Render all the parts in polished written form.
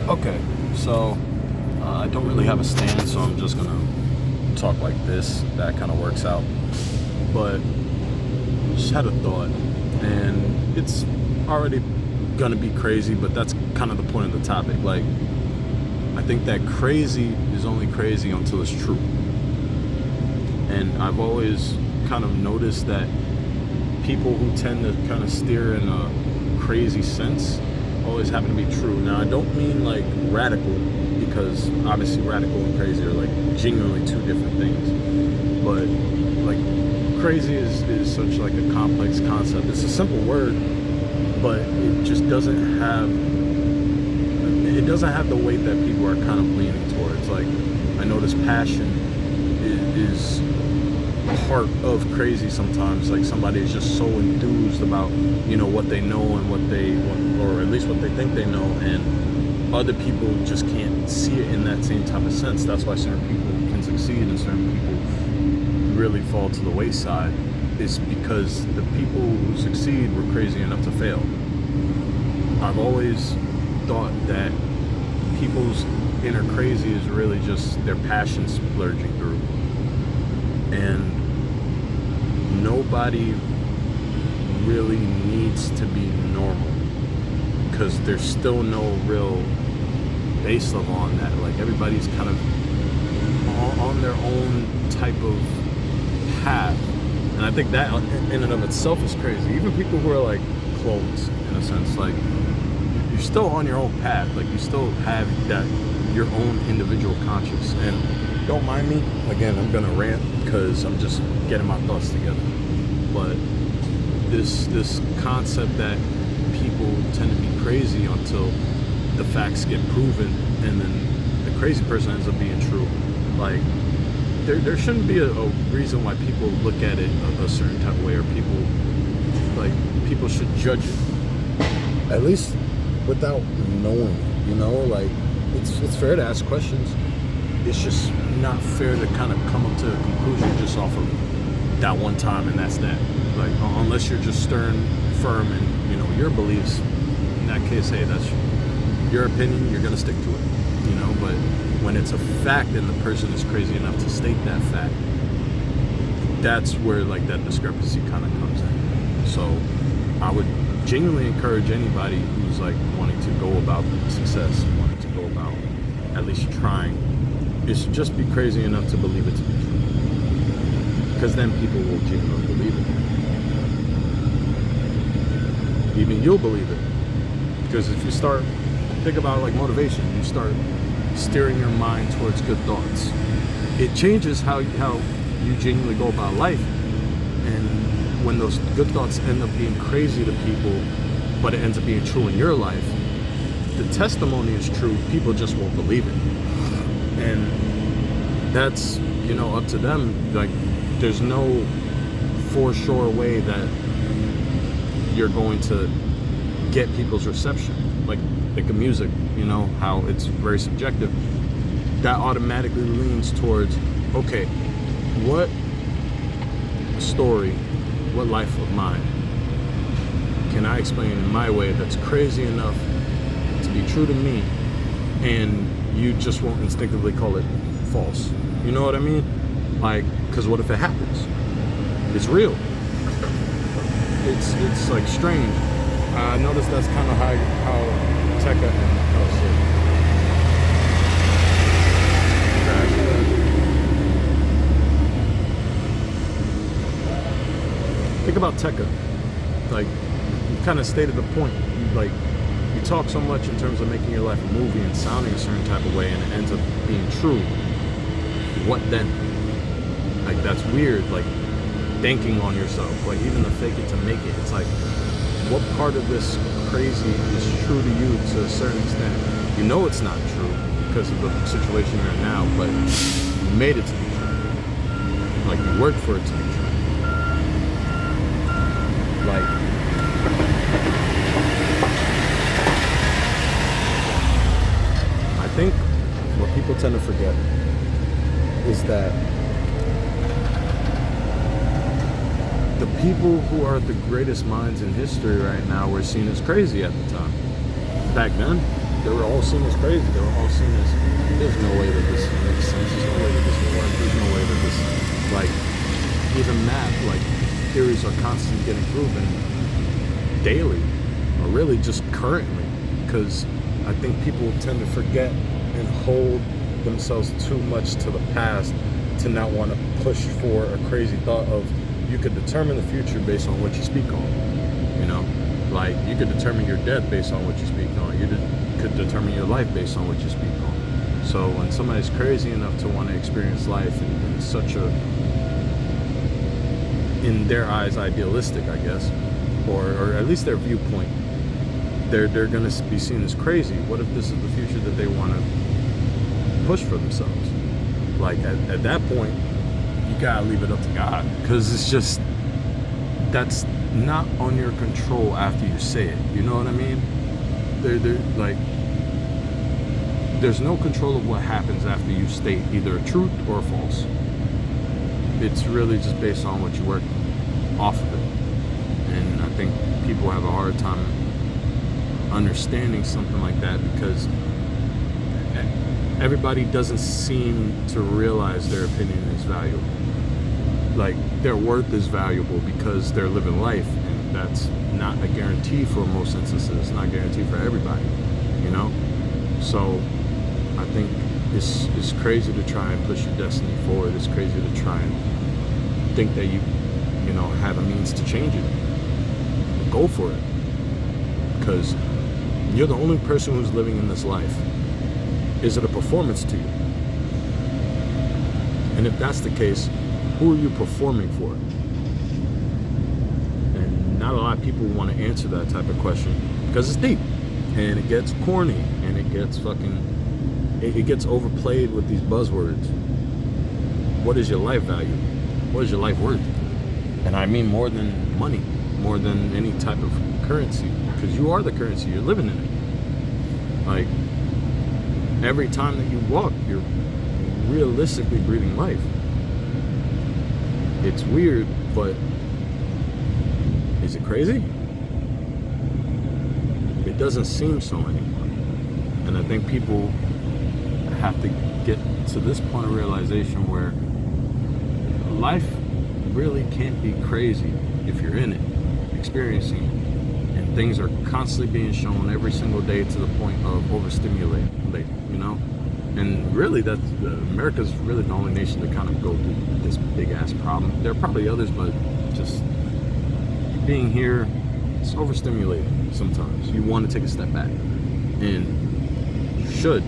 Okay, so I don't really have a stand, so I'm just gonna talk like this. That kind of works out. But just had a thought, and it's already gonna be crazy, but that's kind of the point of the topic. Like, I think that crazy is only crazy until it's true. And I've always kind of noticed that people who tend to kind of steer in a crazy sense always happen to be true. Now, I don't mean like radical, because obviously radical and crazy are like genuinely two different things. But like crazy is such like a complex concept. It's a simple word, but it just doesn't have the weight that people are kind of leaning towards. Like, I notice passion is part of crazy sometimes. Like, somebody is just so enthused about what they know and what they want, or at least what they think they know, and other people just can't see it in that same type of sense. That's why certain people can succeed and certain people really fall to the wayside, is because the people who succeed were crazy enough to fail. I've always thought that people's inner crazy is really just their passion splurging through. And nobody really needs to be normal, because there's still no real base level on that. Like, everybody's kind of on their own type of path. And I think that in and of itself is crazy. Even people who are like clones, in a sense, like, you're still on your own path. Like, you still have that your own individual conscience. And don't mind me, again, I'm gonna rant because I'm just getting my thoughts together. But this concept that people tend to be crazy until the facts get proven, and then the crazy person ends up being true. Like, there shouldn't be a reason why people look at it a certain type of way, or people should judge it, at least without knowing it. Like, it's fair to ask questions. It's just not fair to kind of come up to a conclusion just off of that one time, and that's that. Like, unless you're just stern, firm, and your beliefs. In that case, hey, that's your opinion. You're gonna stick to it. But when it's a fact and the person is crazy enough to state that fact, that's where like that discrepancy kind of comes in. So I would genuinely encourage anybody who's like wanting to go about success, wanting to go about at least trying, is to just be crazy enough to believe it to be true. Because then people will genuinely believe it. Even you'll believe it. Because if you start, think about like motivation, you start steering your mind towards good thoughts, it changes how you genuinely go about life. And when those good thoughts end up being crazy to people, but it ends up being true in your life, the testimony is true, people just won't believe it. And that's, up to them. Like, there's no for sure way that you're going to get people's reception. Like a music, how it's very subjective. That automatically leans towards, okay, what story, what life of mine can I explain in my way that's crazy enough to be true to me, and you just won't instinctively call it false. You know what I mean? Like, because what if it happens? It's real. It's like strange. I noticed that's kind of how Tekka and think about Tekka. Like, you kind of stated the point. You talk so much in terms of making your life a movie and sounding a certain type of way, and it ends up being true. What then? Like, that's weird. Like, banking on yourself. Like, even the fake it to make it. It's like, what part of this crazy is true to you to a certain extent? It's not true because of the situation you're in now, but you made it to be true. Like, you worked for it to be true. Like, I think what people tend to forget is that the people who are the greatest minds in history right now were seen as crazy at the time. Back then, they were all seen as crazy. They were all seen as, there's no way that this makes sense. There's no way that this will work. There's no way that this, like, even math, like, theories are constantly getting proven daily, or really just currently, because I think people tend to forget and hold themselves too much to the past to not want to push for a crazy thought of, you could determine the future based on what you speak on, you know? Like, you could determine your death based on what you speak on. You could determine your life based on what you speak on. So when somebody's crazy enough to want to experience life in such a, in their eyes, idealistic, I guess, or at least their viewpoint, they're going to be seen as crazy. What if this is the future that they want to push for themselves? Like, at that point, you gotta leave it up to God, because it's just, that's not on your control after you say it. You know what I mean? Like, there's no control of what happens after you state either a truth or a false. It's really just based on what you work off of it. And I think people have a hard time understanding something like that, because everybody doesn't seem to realize their opinion is valuable. Like, their worth is valuable because they're living life, and that's not a guarantee for most instances. It's not a guarantee for everybody, you know? So I think it's crazy to try and push your destiny forward. It's crazy to try and think that you know, have a means to change it. Go for it, because you're the only person who's living in this life. Is it a performance to you? And if that's the case, who are you performing for? And not a lot of people want to answer that type of question, because it's deep, and it gets corny, and it gets it gets overplayed with these buzzwords. What is your life value? What is your life worth? And I mean more than money, more than any type of currency, because you are the currency. You're living in it. Like, every time that you walk, you're realistically breathing life. It's weird, but is it crazy? It doesn't seem so anymore. And I think people have to get to this point of realization where life really can't be crazy if you're in it, experiencing it. And things are constantly being shown every single day to the point of overstimulating, you know? And really, America's really the only nation to kind of go through this big ass problem. There are probably others, but just being here, it's overstimulating sometimes. You want to take a step back, and you should,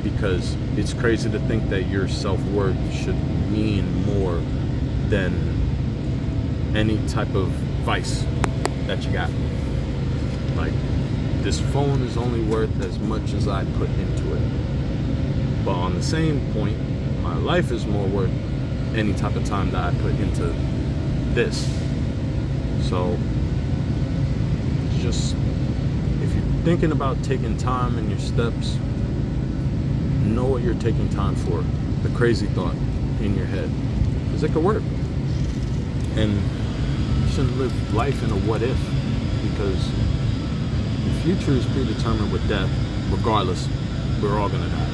because it's crazy to think that your self-worth should mean more than any type of vice that you got. Like, this phone is only worth as much as I put into it. But on the same point, my life is more worth any type of time that I put into this. So, just, if you're thinking about taking time in your steps, know what you're taking time for. The crazy thought in your head, because it could work. And you shouldn't live life in a what if, because the future is predetermined with death. Regardless, we're all gonna die.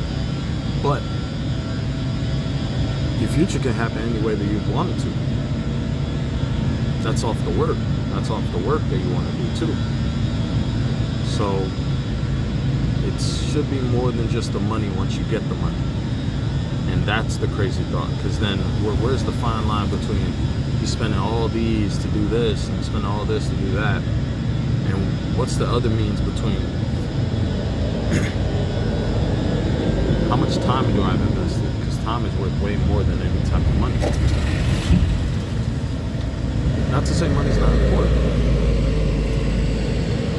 But your future can happen any way that you want it to. That's off the work. That's off the work that you want to do too. So it should be more than just the money once you get the money. And that's the crazy thought, because then where's the fine line between you spending all these to do this and spending all this to do that, and what's the other means between how much time do I have invested? Because time is worth way more than any type of money. Not to say money's not important.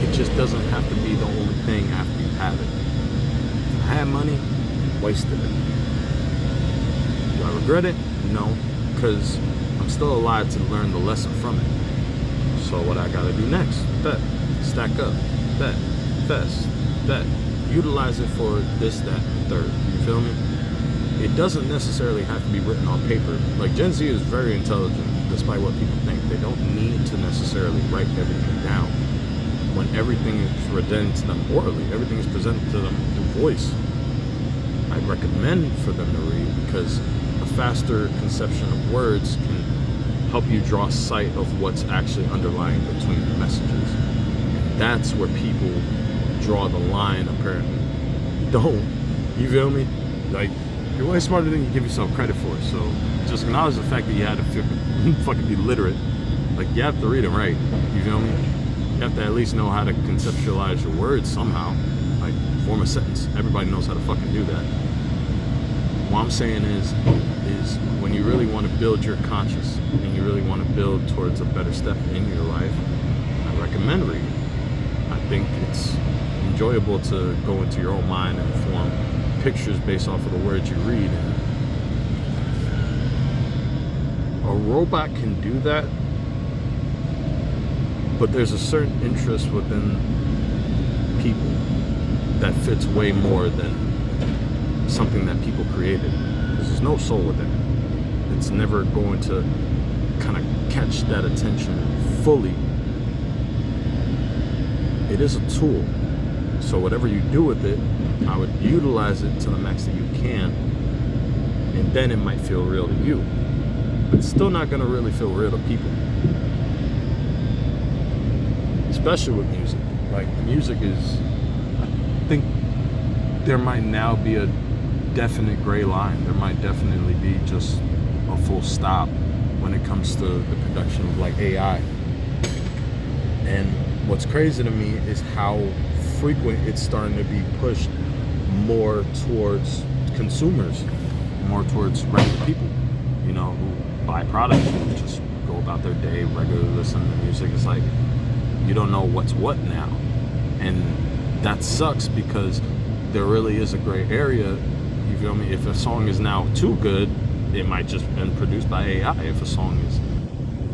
It just doesn't have to be the only thing after you have it. I had money, wasted it. Do I regret it? No, because I'm still alive to learn the lesson from it. So what I gotta do next? Bet. Stack up. Bet. Invest. Bet. Utilize it for this, that, and third. You feel me? It doesn't necessarily have to be written on paper. Like, Gen Z is very intelligent, despite what people think. They don't need to necessarily write everything down. when everything is presented to them orally, everything is presented to them through voice, I'd recommend for them to read, because a faster conception of words can help you draw sight of what's actually underlying between the messages. And that's where people draw the line, apparently. Don't. You feel me? Like, you're way smarter than you give yourself credit for. So just acknowledge the fact that you had to fucking be literate. Like, you have to read them right. You feel me? You have to at least know how to conceptualize your words somehow. Like, form a sentence. Everybody knows how to fucking do that. What I'm saying is when you really want to build your conscious and you really want to build towards a better step in your life, I recommend reading. I think it's enjoyable to go into your own mind and form pictures based off of the words you read. And a robot can do that, but there's a certain interest within people that fits way more than something that people created, because there's no soul within it. It's never going to kind of catch that attention fully. It is a tool, so whatever you do with it, I would utilize it to the max that you can, and then it might feel real to you, but it's still not going to really feel real to people, especially with music. Like, music is, I think there might now be a definite gray line. There might definitely be just a full stop when it comes to the production of like AI. And what's crazy to me is how frequent it's starting to be pushed more towards consumers, more towards regular people, you know, who buy products, who just go about their day, regularly listen to music. It's like, you don't know what's what now. And that sucks, because there really is a gray area. You feel me? If a song is now too good, it might just been produced by AI. If a song is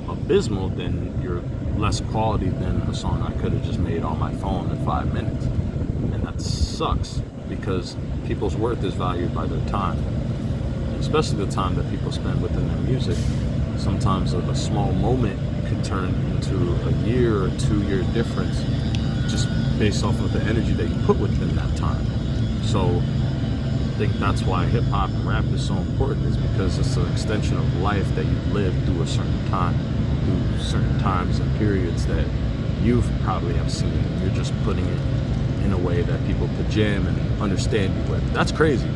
abysmal, then you're less quality than a song I could have just made on my phone in 5 minutes. And that sucks, because people's worth is valued by their time, especially the time that people spend within their music. Sometimes a small moment could turn into a year or 2 year difference, just based off of the energy that you put within that time. So I think that's why hip hop and rap is so important, is because it's an extension of life that you've lived through a certain time, through certain times and periods that you've probably have seen. You're just putting it in a way that people could jam and understand you with. That's crazy.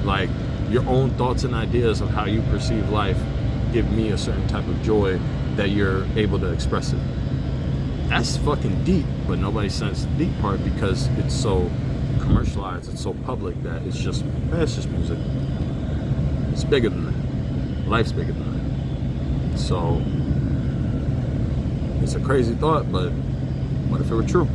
Like, your own thoughts and ideas of how you perceive life give me a certain type of joy that you're able to express it. That's fucking deep, but nobody says the deep part because it's so commercialized, it's so public that it's just music. It's bigger than that. Life's bigger than that. So it's a crazy thought, but what if it were true?